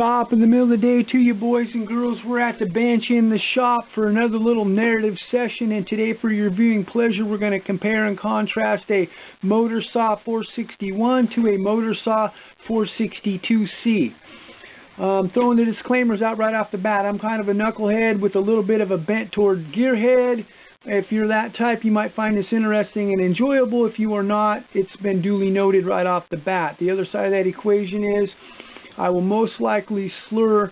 Top of the middle of the day to you boys and girls. We're at the bench in the shop for another little narrative session, and today for your viewing pleasure we're going to compare and contrast a motor saw 461 to a motor saw 462C. Throwing the disclaimers out right off the bat. I'm kind of a knucklehead with a little bit of a bent toward gearhead. If you're that type, you might find this interesting and enjoyable. If you are not, it's been duly noted right off the bat. The other side of that equation is I will most likely slur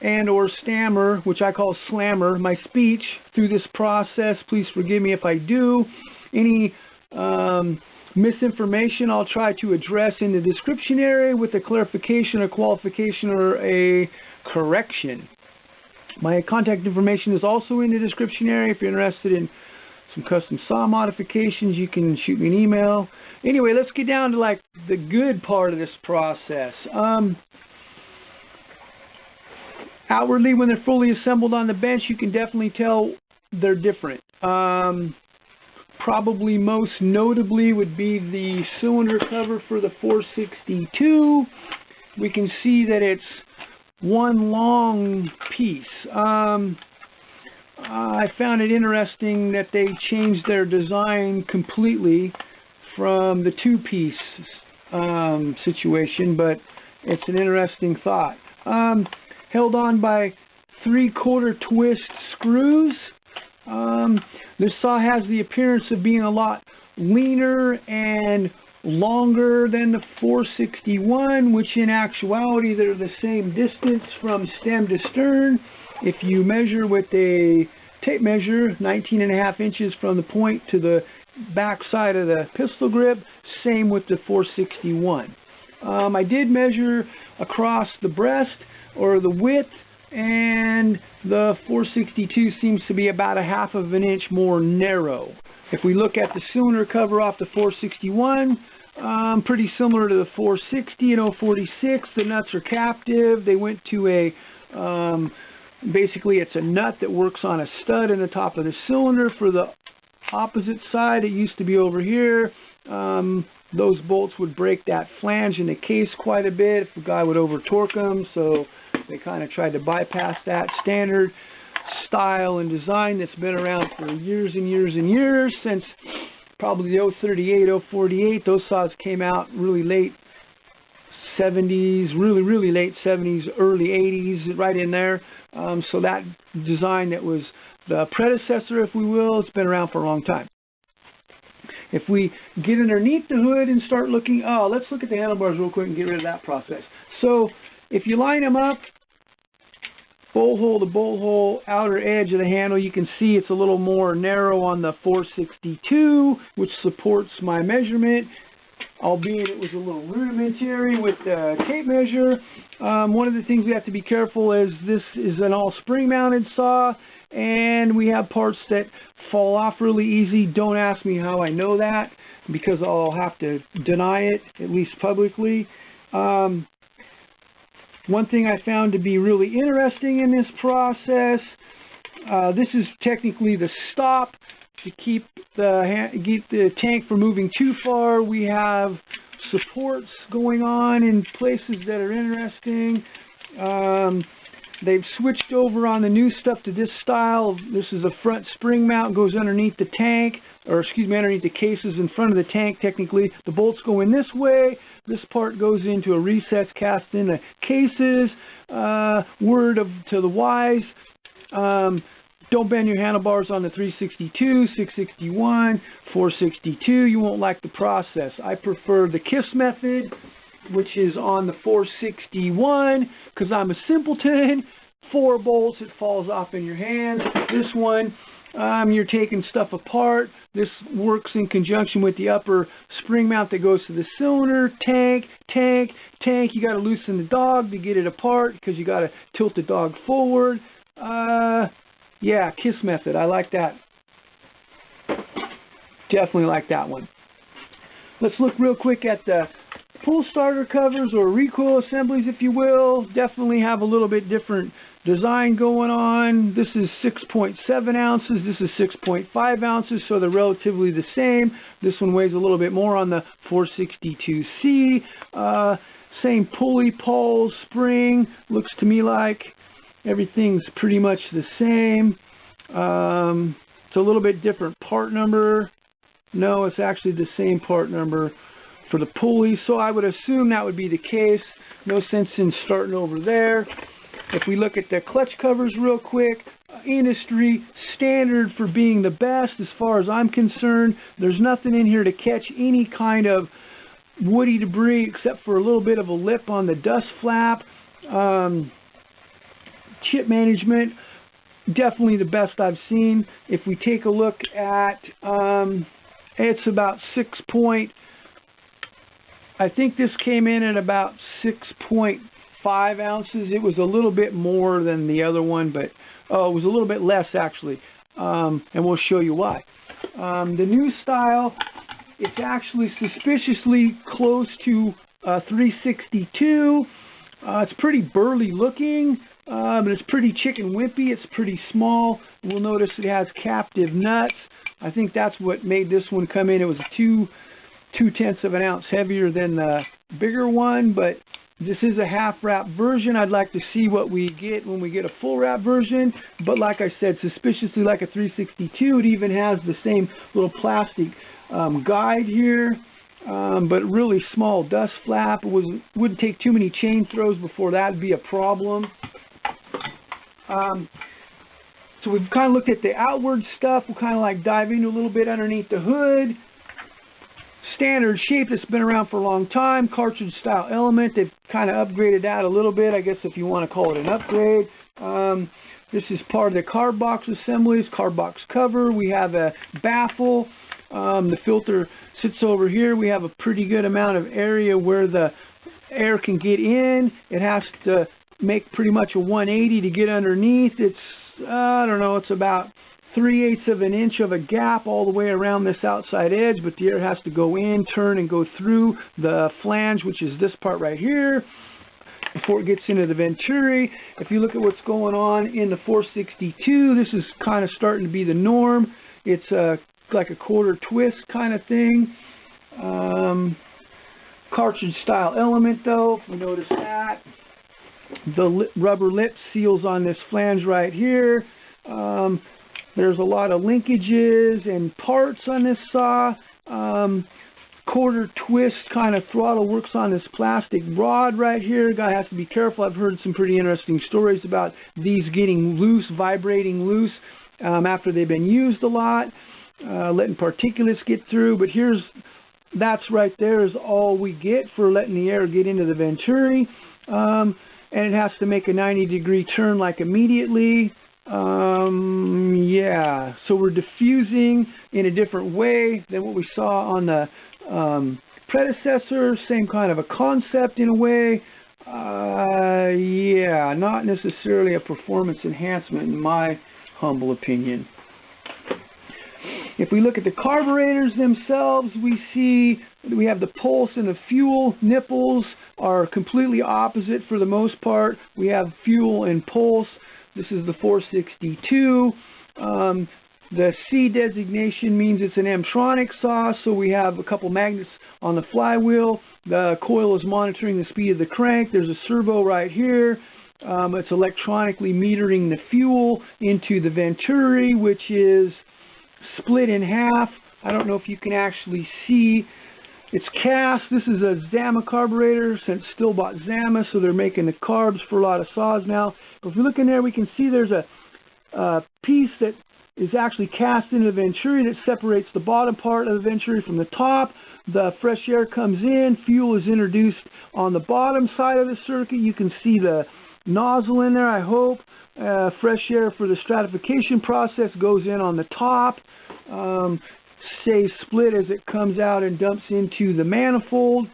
and or stammer, which I call slammer, my speech through this process. Please forgive me if I do. Any misinformation I'll try to address in the description area with a clarification, a qualification, or a correction. My contact information is also in the description area. If you're interested in some custom saw modifications, you can shoot me an email. Anyway, let's get down to like the good part of this process. Outwardly, when they're fully assembled on the bench, you can definitely tell they're different. Probably most notably would be the cylinder cover for the 462. We can see that it's one long piece. I found it interesting that they changed their design completely from the two-piece situation, but it's an interesting thought. Held on by 3/4 twist screws. This saw has the appearance of being a lot leaner and longer than the 461, which in actuality they're the same distance from stem to stern. If you measure with a tape measure, 19.5 inches from the point to the back side of the pistol grip, same with the 461. I did measure across the breast or the width, and the 462 seems to be about 1/2 inch more narrow. If we look at the cylinder cover off the 461, pretty similar to the 460 and 046. The nuts are captive. They went to a basically it's a nut that works on a stud in the top of the cylinder. For the opposite side, it used to be over here. Those bolts would break that flange in the case quite a bit if the guy would over torque them, so they kind of tried to bypass that standard style and design that's been around for years and years and years, since probably the 038, 048. Those saws came out really late 70s, really late 70s, early 80s, right in there. So that design that was the predecessor, if we will, it's been around for a long time. If we get underneath the hood and start looking, let's look at the handlebars real quick and get rid of that process. So if you line them up, bowl hole to bowl hole, outer edge of the handle, you can see it's a little more narrow on the 462, which supports my measurement, albeit it was a little rudimentary with the tape measure. One of the things we have to be careful is this is an all spring mounted saw, and we have parts that fall off really easy. Don't ask me how I know that, because I'll have to deny it, at least publicly. One thing I found to be really interesting in this process, this is technically the stop to keep the tank from moving too far. We have supports going on in places that are interesting. They've switched over on the new stuff to this style. This is a front spring mount, goes underneath the tank, or excuse me, underneath the cases in front of the tank. Technically, the bolts go in this way. This part goes into a recess cast in the cases. Word to the wise, don't bend your handlebars on the 362, 661, 462. You won't like the process. I prefer the K.I.S.S method, which is on the 461, because I'm a simpleton. 4 bolts, it falls off in your hand. This one, you're taking stuff apart. This works in conjunction with the upper spring mount that goes to the cylinder. Tank. You got to loosen the dog to get it apart, because you got to tilt the dog forward. Yeah, K.I.S.S method. I like that. Definitely like that one. Let's look real quick at the pull starter covers, or recoil assemblies, if you will. Definitely have a little bit different design going on. This is 6.7 ounces. This is 6.5 ounces, so they're relatively the same. This one weighs a little bit more on the 462C. Same pulley, pulls, spring. Looks to me like everything's pretty much the same. It's a little bit different part number. No, it's actually the same part number for the pulley. So I would assume that would be the case. No sense in starting over there. If we look at the clutch covers real quick, industry standard for being the best as far as I'm concerned. There's nothing in here to catch any kind of woody debris except for a little bit of a lip on the dust flap. Chip management, definitely the best I've seen. If we take a look at, it's about 6 point, I think this came in at about 6.5 ounces. It was a little bit more than the other one, but it was a little bit less actually, and we'll show you why. The new style, it's actually suspiciously close to 362. It's pretty burly looking, but it's pretty chicken wimpy. It's pretty small. We'll notice it has captive nuts. I think that's what made this one come in. It was 2/10 of an ounce heavier than the bigger one, but this is a half wrap version. I'd like to see what we get when we get a full wrap version, but like I said, suspiciously like a 362. It even has the same little plastic guide here, but really small dust flap. It wouldn't take too many chain throws before that'd be a problem. So we've kind of looked at the outward stuff. We'll kind of like dive into a little bit underneath the hood. Standard shape that's been around for a long time, cartridge style element. They've kind of upgraded that a little bit, I guess, if you want to call it an upgrade. This is part of the carb box assemblies, carb box cover. We have a baffle. The filter sits over here. We have a pretty good amount of area where the air can get in. It has to make pretty much a 180 to get underneath. It's, I don't know, it's about 3/8 of an inch of a gap all the way around this outside edge, but the air has to go in, turn, and go through the flange, which is this part right here, before it gets into the venturi. If you look at what's going on in the 462, this is kind of starting to be the norm. It's like a quarter twist kind of thing. Cartridge style element though, if we notice that. The rubber lip seals on this flange right here. There's a lot of linkages and parts on this saw. Quarter twist kind of throttle works on this plastic rod right here. Guy has to be careful. I've heard some pretty interesting stories about these getting loose, vibrating loose after they've been used a lot, letting particulates get through. But that's right there is all we get for letting the air get into the venturi. And it has to make a 90-degree turn like immediately. Yeah, so we're diffusing in a different way than what we saw on the predecessor. Same kind of a concept in a way. Yeah, not necessarily a performance enhancement in my humble opinion. If we look at the carburetors themselves, we see we have the pulse and the fuel. Nipples are completely opposite for the most part. We have fuel and pulse. This is the 462. The C designation means it's an M-tronic saw, so we have a couple magnets on the flywheel. The coil is monitoring the speed of the crank. There's a servo right here. It's electronically metering the fuel into the venturi, which is split in half. I don't know if you can actually see. It's K.I.S.S. This is a Zama carburetor since Stihl bought Zama, so they're making the carbs for a lot of saws now. But if we look in there, we can see there's a piece that is actually cast into the venturi that separates the bottom part of the venturi from the top. The fresh air comes in, fuel is introduced on the bottom side of the circuit. You can see the nozzle in there, I hope. Fresh air for the stratification process goes in on the top. Stays split as it comes out and dumps into the manifold.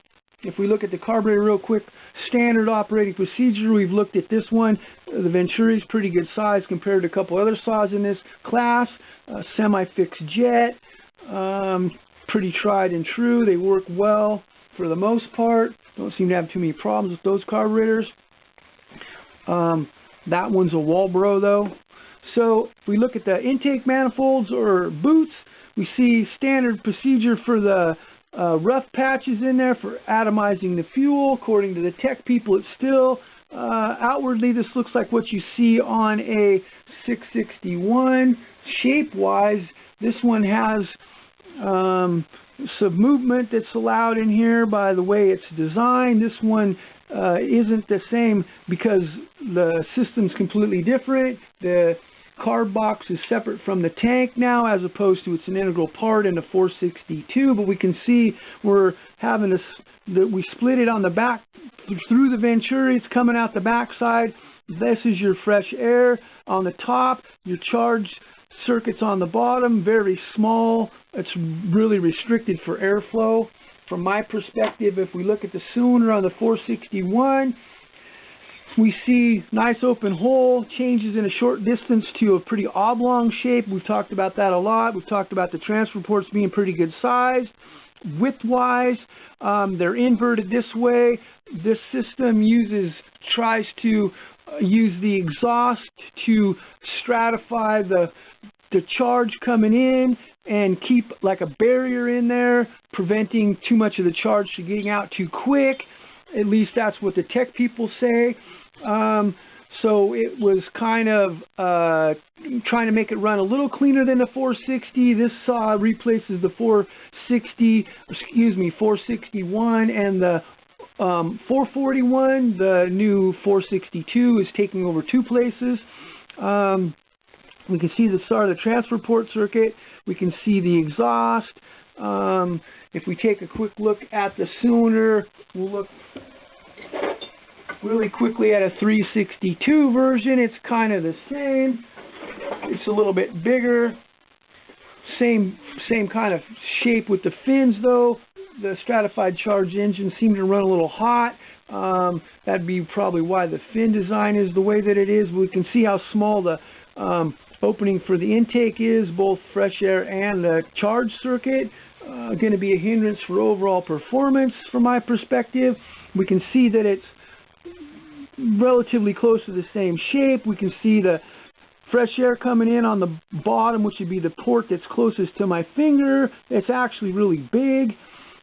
If we look at the carburetor real quick, standard operating procedure, we've looked at this one. The venturi is pretty good size compared to a couple other saws in this class. Semi-fixed jet, pretty tried and true. They work well for the most part. Don't seem to have too many problems with those carburetors. That one's a Walbro though. So if we look at the intake manifolds or boots, we see standard procedure for the rough patches in there for atomizing the fuel. According to the tech people at Stihl, outwardly this looks like what you see on a 661. Shape-wise, this one has some movement that's allowed in here by the way it's designed. This one isn't the same because the system's completely different. The carb box is separate from the tank now, as opposed to it's an integral part in the 462. But we can see we're having that we split it on the back through the venturi. It's coming out the back side. This is your fresh air on the top. Your charge circuits on the bottom, very small. It's really restricted for airflow. From my perspective, if we look at the cylinder on the 461, we see nice open hole, changes in a short distance to a pretty oblong shape. We've talked about that a lot. We've talked about the transfer ports being pretty good sized. Width-wise, they're inverted this way. This system tries to use the exhaust to stratify the charge coming in and keep like a barrier in there, preventing too much of the charge from getting out too quick. At least that's what the tech people say. So it was kind of trying to make it run a little cleaner than the 460. This saw replaces the 461 and the 441. The new 462 is taking over two places. We can see the start of the transfer port circuit. We can see the exhaust. If we take a quick look at the cylinder, we'll look really quickly at a 362 version. It's kind of the same. It's a little bit bigger. Same kind of shape with the fins though. The stratified charge engines seem to run a little hot. That'd be probably why the fin design is the way that it is. We can see how small the opening for the intake is, both fresh air and the charge circuit. Going to be a hindrance for overall performance from my perspective. We can see that it's relatively close to the same shape. We can see the fresh air coming in on the bottom, which would be the port that's closest to my finger. It's actually really big.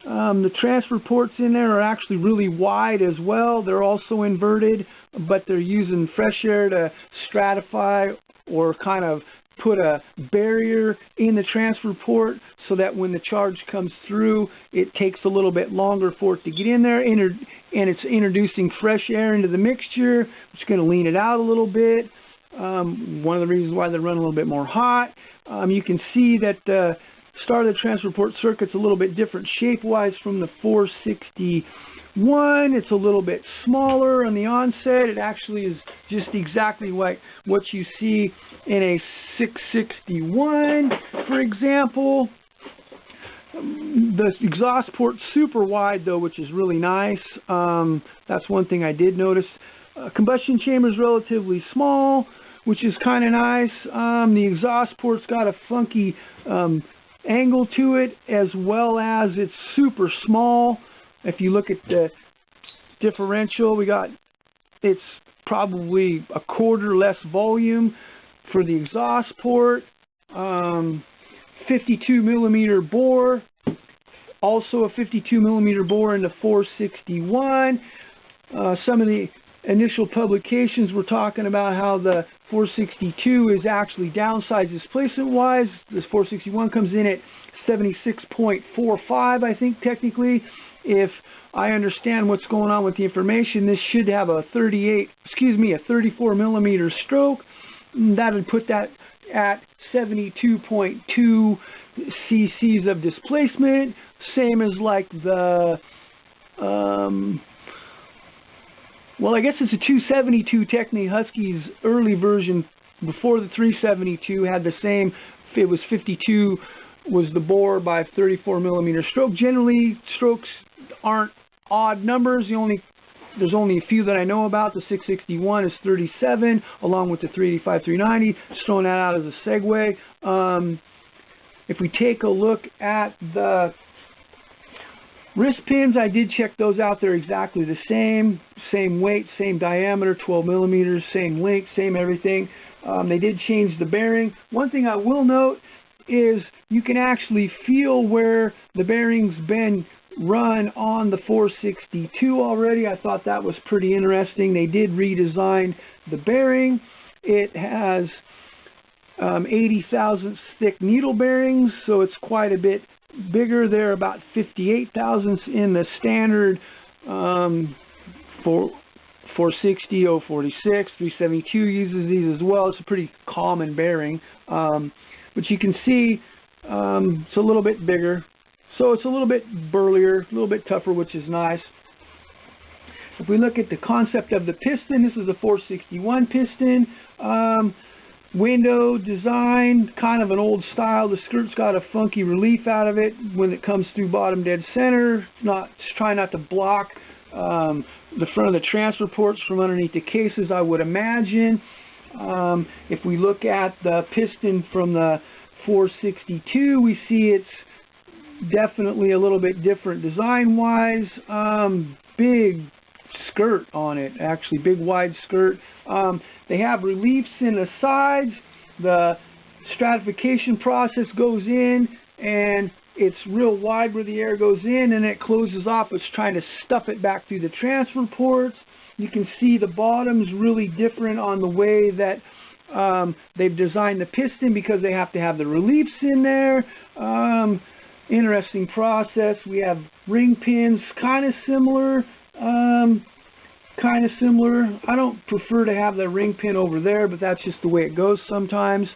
The transfer ports in there are actually really wide as well. They're also inverted, but they're using fresh air to stratify or kind of put a barrier in the transfer port so that when the charge comes through, it takes a little bit longer for it to get in there, and it's introducing fresh air into the mixture, which is going to lean it out a little bit. One of the reasons why they run a little bit more hot. You can see that the start of the transfer port circuit's a little bit different shape-wise from the 461. It's a little bit smaller on the onset. It actually is just exactly like what you see in a 661, for example. The exhaust port's super wide though, which is really nice. That's one thing I did notice. Combustion chamber is relatively small, which is kind of nice. The exhaust port's got a funky angle to it, as well as it's super small. If you look at the differential, it's probably a quarter less volume for the exhaust port. 52 millimeter bore, also a 52 millimeter bore in the 461. Some of the initial publications were talking about how the 462 is actually downsized displacement wise. This 461 comes in at 76.45, I think technically. If I understand what's going on with the information, this should have a 34 millimeter stroke. That would put that at 72.2 cc's of displacement, same as like the well, I guess it's a 272 technically. Husky's early version before the 372 had the same. It was 52 was the bore by 34 millimeter stroke. Generally, strokes aren't odd numbers. There's only a few that I know about. The 661 is 37, along with the 385, 390. Just throwing that out as a segue. If we take a look at the wrist pins, I did check those out. They're exactly the same. Same weight, same diameter, 12 millimeters, same length, same everything. They did change the bearing. One thing I will note is you can actually feel where the bearing's been run on the 462 already. I thought that was pretty interesting. They did redesign the bearing. It has 80 thousandths thick needle bearings, so it's quite a bit bigger. They're about 58 thousandths in the standard 460, 046, 372 uses these as well. It's a pretty common bearing, but you can see it's a little bit bigger, so it's a little bit burlier, a little bit tougher, which is nice. If we look at the concept of the piston, this is a 461 piston. Window design, kind of an old style. The skirt's got a funky relief out of it when it comes through bottom dead center. Try not to block the front of the transfer ports from underneath the cases, I would imagine. If we look at the piston from the 462, we see it's definitely a little bit different design-wise. Big skirt on it, actually, big wide skirt. They have reliefs in the sides. The stratification process goes in and it's real wide where the air goes in and it closes off. It's trying to stuff it back through the transfer ports. You can see the bottom's really different on the way that they've designed the piston, because they have to have the reliefs in there. Interesting process. We have ring pins, kind of similar. I don't prefer to have the ring pin over there, but that's just the way it goes sometimes.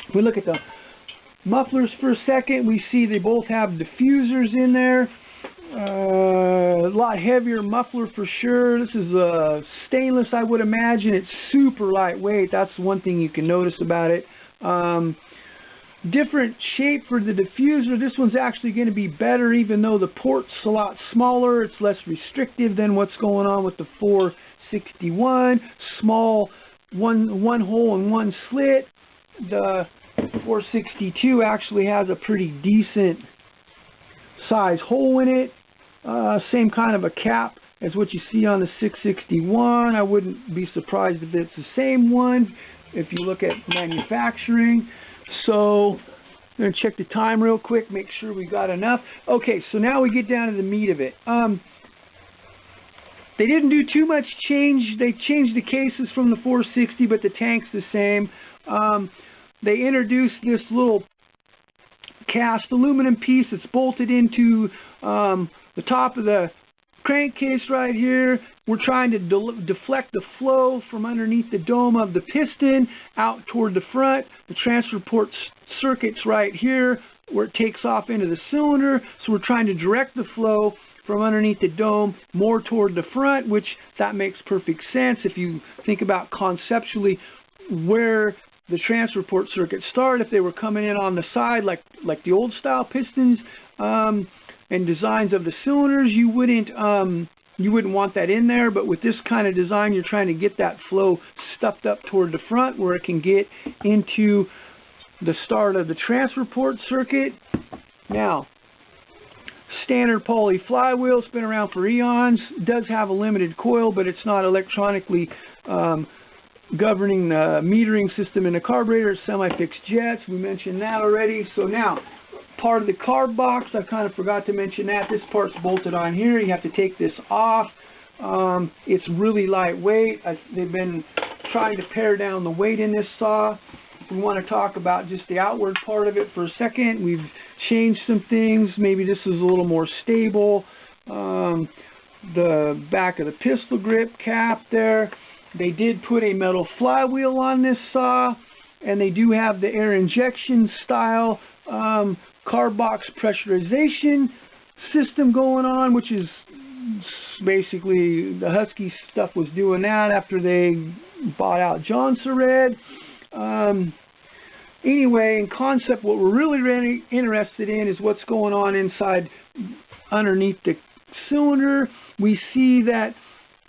If we look at the mufflers for a second, we see they both have diffusers in there. A lot heavier muffler for sure. This is a stainless, I would imagine. It's super lightweight. That's one thing you can notice about it. Different shape for the diffuser. This one's actually going to be better, even though the port's a lot smaller. It's less restrictive than what's going on with the 461. Small, one hole and one slit. The 462 actually has a pretty decent size hole in it. Same kind of a cap as what you see on the 661. I wouldn't be surprised if it's the same one if you look at manufacturing. So I'm going to check the time real quick, make sure we got enough. Okay, so now we get down to the meat of it. They didn't do too much change. They changed the cases from the 460, but the tank's the same. They introduced this little cast aluminum piece that's bolted into the top of the crankcase right here. We're trying to deflect the flow from underneath the dome of the piston out toward the front. The transfer port circuit's right here where it takes off into the cylinder. So we're trying to direct the flow from underneath the dome more toward the front, which that makes perfect sense if you think about conceptually where the transfer port circuits start. If they were coming in on the side like the old style pistons and designs of the cylinders, you wouldn't want that in there. But with this kind of design, you're trying to get that flow stuffed up toward the front where it can get into the start of the transfer port circuit. Now, standard poly flywheel, it's been around for eons. It does have a limited coil, but it's not electronically governing the metering system in the carburetor. It's semi-fixed jets. We mentioned that already. So now, part of the carb box, I kind of forgot to mention that. This part's bolted on here. You have to take this off. It's really lightweight. They've been trying to pare down the weight in this saw. If we want to talk about just the outward part of it for a second, we've changed some things. Maybe this is a little more stable. The back of the pistol grip cap there. They did put a metal flywheel on this saw, and they do have the air injection style carb box pressurization system going on, which is basically the Husky stuff was doing that after they bought out John Sered. Anyway, in concept, what we're really interested in is what's going on inside underneath the cylinder. We see that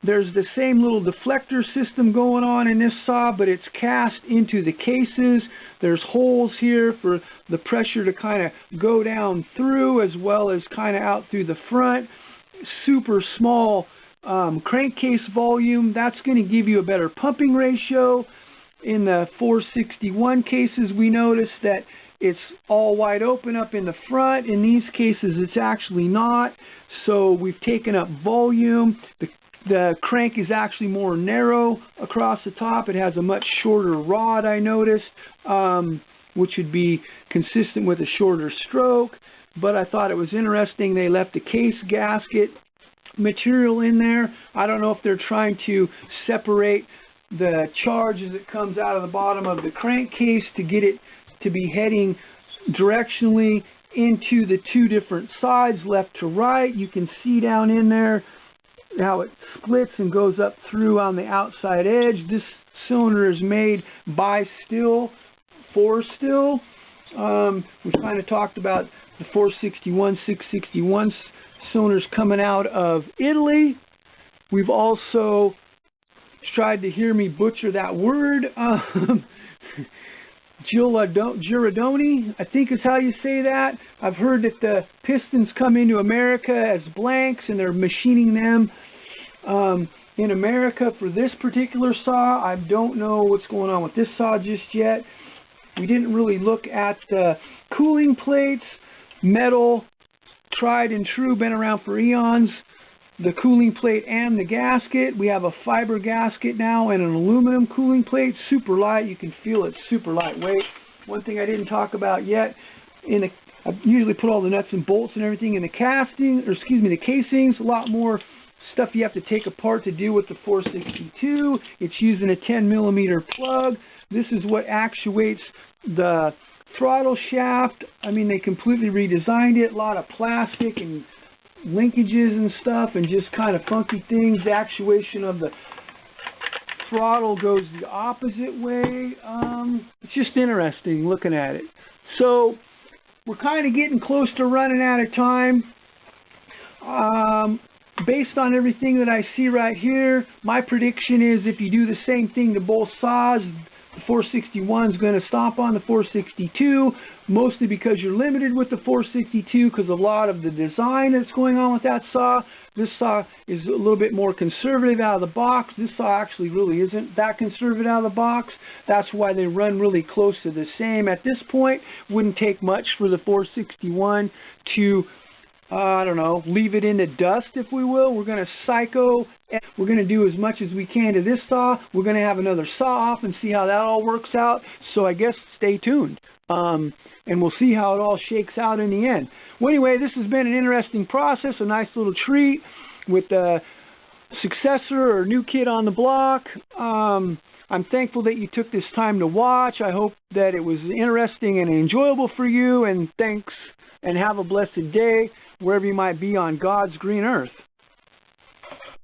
there's the same little deflector system going on in this saw, but it's cast into the cases. There's holes here for the pressure to kind of go down through as well as kind of out through the front. Super small crankcase volume. That's going to give you a better pumping ratio. In the 461 cases, we noticed that it's all wide open up in the front. In these cases, it's actually not. So we've taken up volume. The crank is actually more narrow across the top. It has a much shorter rod, I noticed, which would be consistent with a shorter stroke. But I thought it was interesting they left the case gasket material in there. I don't know if they're trying to separate the charge as it comes out of the bottom of the crankcase to get it to be heading directionally into the two different sides, left to right. You can see down in there how it splits and goes up through on the outside edge. This cylinder is made by Stihl, for Stihl. We kind of talked about the 461, 661 cylinders coming out of Italy. We've also tried to hear me butcher that word. Giradoni, I think is how you say that. I've heard that the pistons come into America as blanks and they're machining them in America for this particular saw. I don't know what's going on with this saw just yet. We didn't really look at the cooling plates. Metal, tried and true, been around for eons. The cooling plate and the gasket. We have a fiber gasket now and an aluminum cooling plate. Super light. You can feel it's super lightweight. One thing I didn't talk about yet, I usually put all the nuts and bolts and everything in the the casings. A lot more stuff you have to take apart to do with the 462. It's using a 10mm plug. This is what actuates the throttle shaft. I mean, they completely redesigned it. A lot of plastic and linkages and stuff and just kind of funky things. The actuation of the throttle goes the opposite way. It's just interesting looking at it. So we're kind of getting close to running out of time. Based on everything that I see right here, my prediction is if you do the same thing to both saws, the 461 is going to stomp on the 462, mostly because you're limited with the 462 because of a lot of the design that's going on with that saw. This saw is a little bit more conservative out of the box. This saw actually really isn't that conservative out of the box. That's why they run really close to the same. At this point, wouldn't take much for the 461 to I don't know, leave it in the dust, if we will. We're going to psycho. We're going to do as much as we can to this saw. We're going to have another saw off and see how that all works out. So I guess stay tuned. And we'll see how it all shakes out in the end. Well, anyway, this has been an interesting process, a nice little treat with the successor or new kid on the block. I'm thankful that you took this time to watch. I hope that it was interesting and enjoyable for you. And thanks, and have a blessed day wherever you might be on God's green earth.